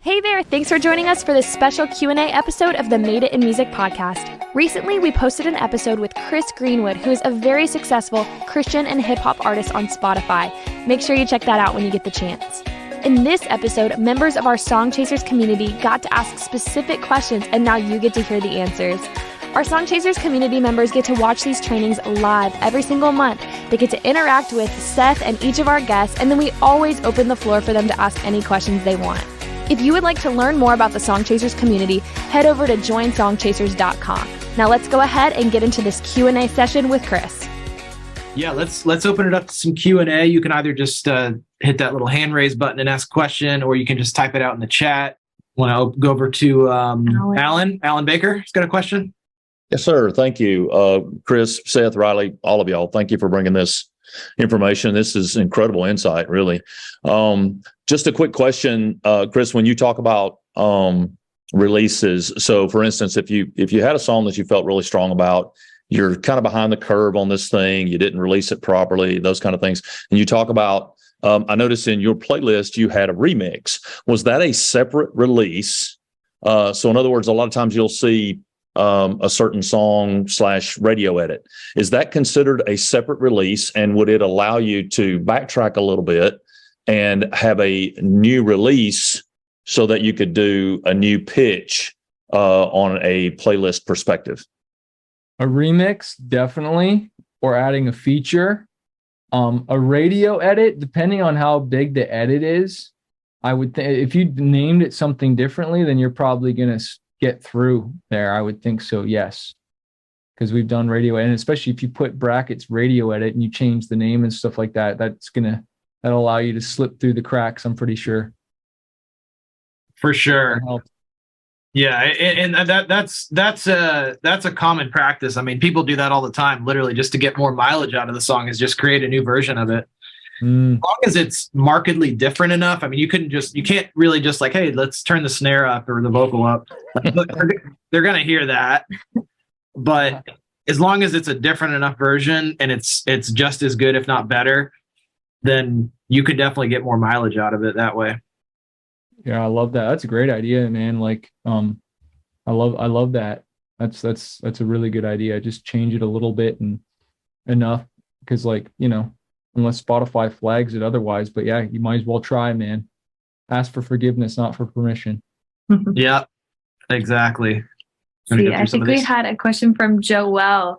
Hey there, thanks for joining us for this special Q&A episode of the Made It in Music podcast. Recently, we posted an episode with Chris Greenwood, who is a very successful Christian and hip-hop artist on Spotify. Make sure you check that out when you get the chance. In this episode, members of our Song Chasers community got to ask specific questions, and now you get to hear the answers. Our Song Chasers community members get to watch these trainings live every single month. They get to interact with Seth and each of our guests, and then we always open the floor for them to ask any questions they want. If you would like to learn more about the Song Chasers community, head over to joinsongchasers.com. Now let's go ahead and get into this Q&A session with Chris. Yeah, let's open it up to some Q&A. You can either just hit that little hand raise button and ask a question, or you can just type it out in the chat. Want to go over to Alan Baker? He's got a question. Yes, sir. Thank you, Chris, Seth, Riley, all of y'all. Thank you for bringing this information. This is incredible insight, really. Just a quick question, Chris, when you talk about releases, so for instance, if you had a song that you felt really strong about, you're kind of behind the curve on this thing, you didn't release it properly, those kind of things, and you talk about, I noticed in your playlist you had a remix. Was that a separate release? So in other words, a lot of times you'll see a certain song / radio edit. Is that considered a separate release, and would it allow you to backtrack a little bit and have a new release so that you could do a new pitch on a playlist perspective? A remix, definitely, or adding a feature. A radio edit, depending on how big the edit is, I would think if you named it something differently, then you're probably going to get through there. I would think so, yes. Because we've done radio edit, and especially if you put brackets radio edit and you change the name and stuff like that, that'll allow you to slip through the cracks, I'm pretty sure. For sure. Yeah, and that's a common practice. I mean, people do that all the time, literally, just to get more mileage out of the song, is just create a new version of it. As long as it's markedly different enough. I mean, you can't really just like, hey, let's turn the snare up or the vocal up. They're going to hear that. But as long as it's a different enough version and it's just as good, if not better, then you could definitely get more mileage out of it that way. Yeah, I love that. That's a great idea, man. Like, I love that. That's a really good idea. Just change it a little bit and enough, because, like, unless Spotify flags it otherwise. But yeah, you might as well try, man. Ask for forgiveness, not for permission. Yeah, exactly. See, I think we had a question from Joelle.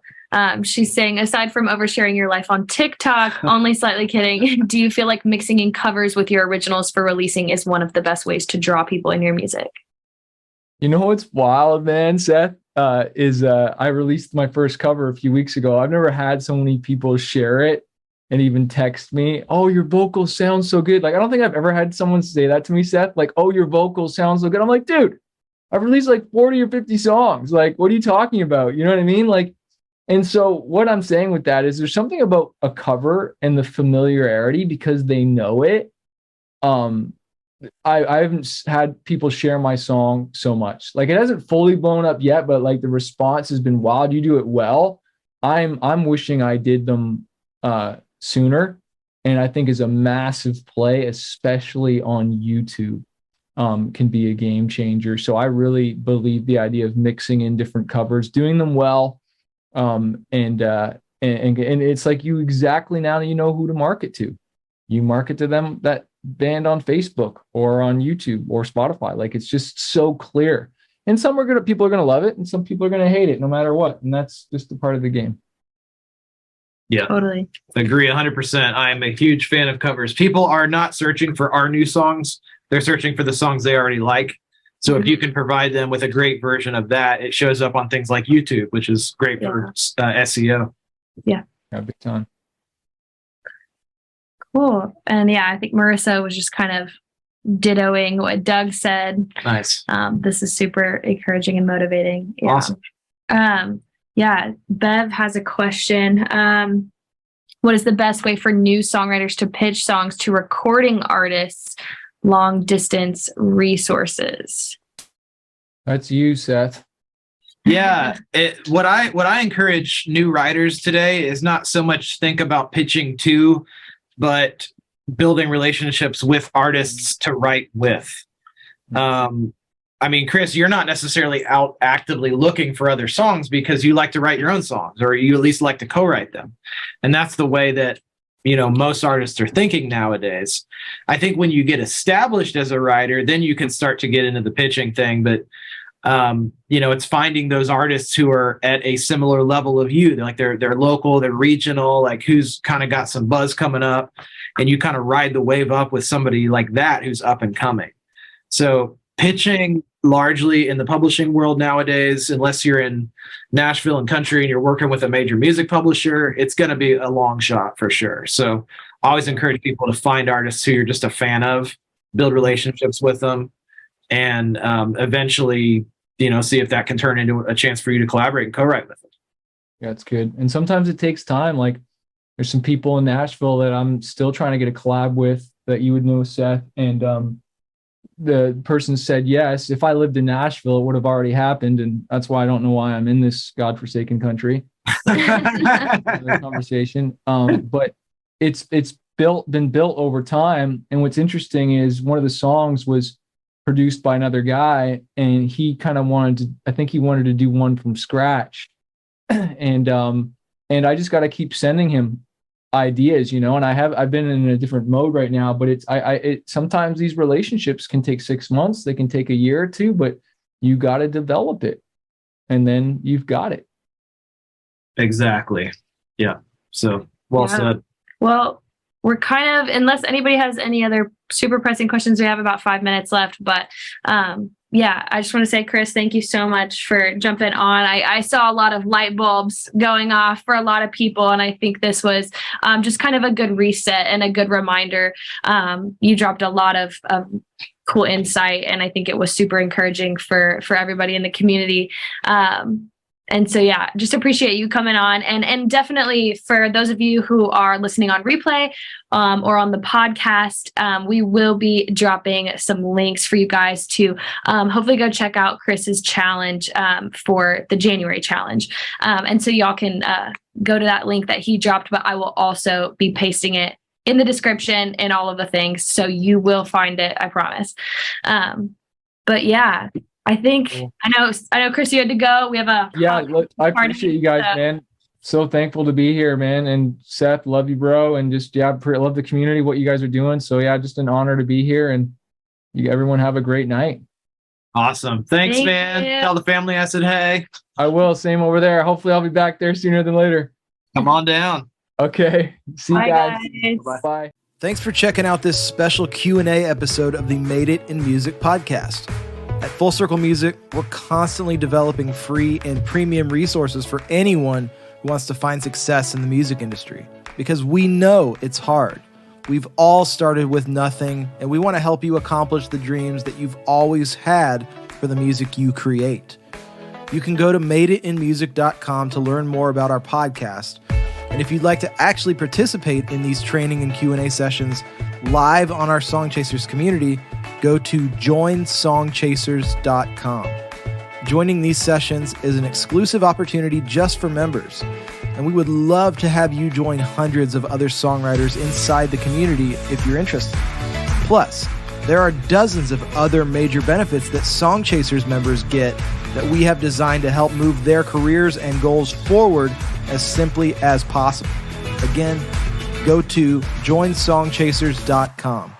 She's saying, aside from oversharing your life on TikTok, only slightly kidding, do you feel like mixing in covers with your originals for releasing is one of the best ways to draw people in your music? You know what's wild, man, Seth? I released my first cover a few weeks ago. I've never had so many people share it and even text me, oh, your vocals sound so good. Like, I don't think I've ever had someone say that to me, Seth. Like, oh, your vocals sound so good. I'm like, dude, I've released like 40 or 50 songs. Like, what are you talking about? You know what I mean? Like, and so what I'm saying with that is there's something about a cover and the familiarity because they know it. I haven't had people share my song so much. Like, it hasn't fully blown up yet, but like the response has been wild. You do it well. I'm wishing I did them sooner, and I think is a massive play, especially on YouTube, can be a game changer. So I really believe the idea of mixing in different covers, doing them well, and it's like you exactly now you know who to market to. You market to them, that band on Facebook or on YouTube or Spotify. Like, it's just so clear. And people are gonna love it, and some people are gonna hate it, no matter what. And that's just a part of the game. Yeah, totally. Agree 100%. I am a huge fan of covers. People are not searching for our new songs. They're searching for the songs they already like. So if you can provide them with a great version of that, it shows up on things like YouTube, which is great for SEO. Yeah, big time. Cool. And yeah, I think Marissa was just kind of dittoing what Doug said. Nice. This is super encouraging and motivating. Yeah. Awesome. Yeah, Bev has a question. What is the best way for new songwriters to pitch songs to recording artists, long distance resources? That's you, Seth. Yeah, what I encourage new writers today is not so much think about pitching to, but building relationships with artists to write with. I mean, Chris, you're not necessarily out actively looking for other songs because you like to write your own songs, or you at least like to co-write them. And that's the way that, most artists are thinking nowadays. I think when you get established as a writer, then you can start to get into the pitching thing. But, it's finding those artists who are at a similar level of you. They're local, they're regional, like who's kind of got some buzz coming up, and you kind of ride the wave up with somebody like that who's up and coming. So pitching largely in the publishing world nowadays, unless you're in Nashville and country and you're working with a major music publisher, it's going to be a long shot for sure. So I always encourage people to find artists who you're just a fan of, build relationships with them, and eventually, see if that can turn into a chance for you to collaborate and co-write with them. Yeah, it's good. And sometimes it takes time. Like there's some people in Nashville that I'm still trying to get a collab with that you would know, Seth. And the person said yes. If I lived in Nashville, it would have already happened. And that's why I don't know why I'm in this godforsaken country. Conversation. But it's been built over time. And what's interesting is one of the songs was produced by another guy, and he kind of wanted to do one from scratch. And I just got to keep sending him ideas, and I've been in a different mode right now, but sometimes these relationships can take 6 months, they can take a year or two, but you got to develop it, and then you've got it. Exactly. Yeah. So well said. Well, we're kind of, unless anybody has any other super pressing questions, we have about 5 minutes left, but I just want to say, Chris, thank you so much for jumping on. I saw a lot of light bulbs going off for a lot of people, and I think this was just kind of a good reset and a good reminder. You dropped a lot of cool insight, and I think it was super encouraging for everybody in the community. And so, just appreciate you coming on. And definitely for those of you who are listening on replay or on the podcast, we will be dropping some links for you guys to hopefully go check out Chris's challenge for the January challenge. And so y'all can go to that link that he dropped, but I will also be pasting it in the description and all of the things. So you will find it, I promise. But yeah. I think I know Chris, you had to go. We have I appreciate you guys, man. So thankful to be here, man. And Seth, love you, bro. And just love the community, what you guys are doing. So just an honor to be here, and everyone have a great night. Awesome. Thanks, man. Tell the family I said hey. I will. Same over there. Hopefully I'll be back there sooner than later. Come on down. Okay. See you guys. Bye. Thanks for checking out this special Q&A episode of the Made It in Music podcast. At Full Circle Music, we're constantly developing free and premium resources for anyone who wants to find success in the music industry, because we know it's hard. We've all started with nothing, and we want to help you accomplish the dreams that you've always had for the music you create. You can go to madeitinmusic.com to learn more about our podcast. And if you'd like to actually participate in these training and Q&A sessions live on our Song Chasers community, go to joinsongchasers.com. Joining these sessions is an exclusive opportunity just for members, and we would love to have you join hundreds of other songwriters inside the community if you're interested. Plus, there are dozens of other major benefits that Song Chasers members get that we have designed to help move their careers and goals forward as simply as possible. Again, go to joinsongchasers.com.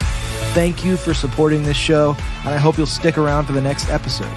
Thank you for supporting this show, and I hope you'll stick around for the next episode.